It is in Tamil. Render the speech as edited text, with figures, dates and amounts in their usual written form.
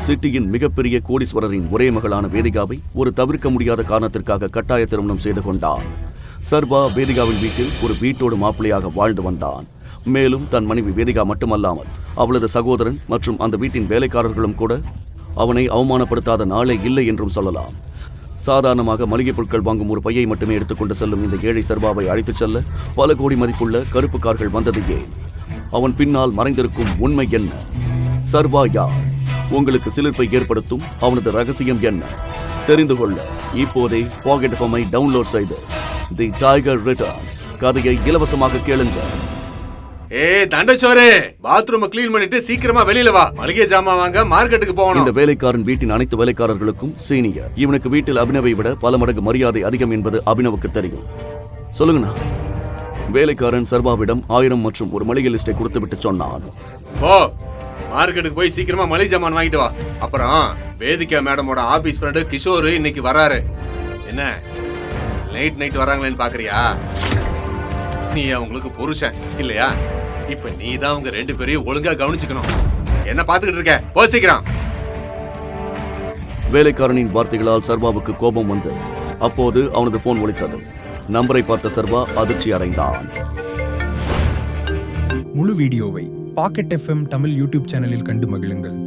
சிட்டியின் மிகப்பெரிய கோடீஸ்வரரின் ஒரே மகளான வேதிகாவை ஒரு தவிர்க்க முடியாத காரணத்திற்காக கட்டாய திருமணம் செய்து கொண்டான். சர்வா வேதிகாவின் வீட்டில் ஒரு வீட்டோடு மாப்பிள்ளையாக வாழ்ந்து வந்தான். மேலும் தன் மனைவி வேதிகா மட்டுமல்லாமல் அவளது சகோதரன் மற்றும் அந்த வீட்டின் வேலைக்காரர்களும் கூட அவனை அவமானப்படுத்தாத நாளே இல்லை என்றும் சொல்லலாம். சாதாரணமாக மளிகை பொருட்கள் வாங்கும் ஒரு பையை மட்டுமே எடுத்துக்கொண்டு செல்லும் இந்த ஏழை சர்வாவை அழைத்துச் செல்ல பல கோடி மதிப்புள்ள கருப்பு கார்கள் வந்தது ஏன்? அவன் பின்னால் மறைந்திருக்கும் உண்மை என்ன? சர்வா யார்? உங்களுக்கு சிலிர்ப்பை ஏற்படுத்தும் அவனது ரகசியம் என்ன? தெரிந்து கொள்ள இப்போதே பாக்கெட் எஃப்எம்ஐ டவுன்லோட் செய்து தி டைகர் ரிட்டர்ன்ஸ் கதையை இலவசமாக கேளுங்க. தண்டச்சோரே, பாத்ரூம் கிளீன் பண்ணிட்டு சீக்கிரமா வெளியில வா. மளிகை ஜாமான் வாங்க மார்க்கெட்டுக்கு போகணும். இந்த வேலைக்காரன் வீட்டின் அனைத்து வேலைக்காரர்களுக்கும் சீனியர். இவனுக்கு வீட்டில் அபினவை விட பல மடங்கு மரியாதை அதிகம் என்பது அபினவுக்கு தெரியும். சொல்லுங்கண்ணா. வேலைக்காரன் சர்வாவிடம் 1000 மற்றும் ஒரு மளிகை லிஸ்டை கொடுத்து விட்டு சொன்னான். ஓ, மார்க்கெட்டுக்கு போய் சீக்கிரமா மளிகை ஜாமான் வாங்கிட்டு வா. அப்புறம் வேதிகா மேடமோட ஆபீஸ் ஃப்ரெண்டு கிஷோர் இன்னைக்கு வராரு. என்ன நைட் வராங்களேன்னு பாக்குறியா? நீ அவங்களுக்கு புருஷன் இல்லையா? இப்ப நீ தான் அவங்க 2 பேரையும் ஒழுங்கா கவனிச்சுக்கணும். என்ன பாத்துக்கிட்டு இருக்க? போ சீக்கிரம். வேலைக்காரனின் வார்த்தைகளால் சர்வாவுக்கு கோபம் வந்து அப்போது அவனது போன் ஒலித்தது. நம்பரை பார்த்த சர்வா அதிர்ச்சி அடைந்தான். முழு வீடியோவை பாக்கெட் எஃப்எம் தமிழ் யூடியூப் சேனலில் கண்டு மகிழுங்கள்.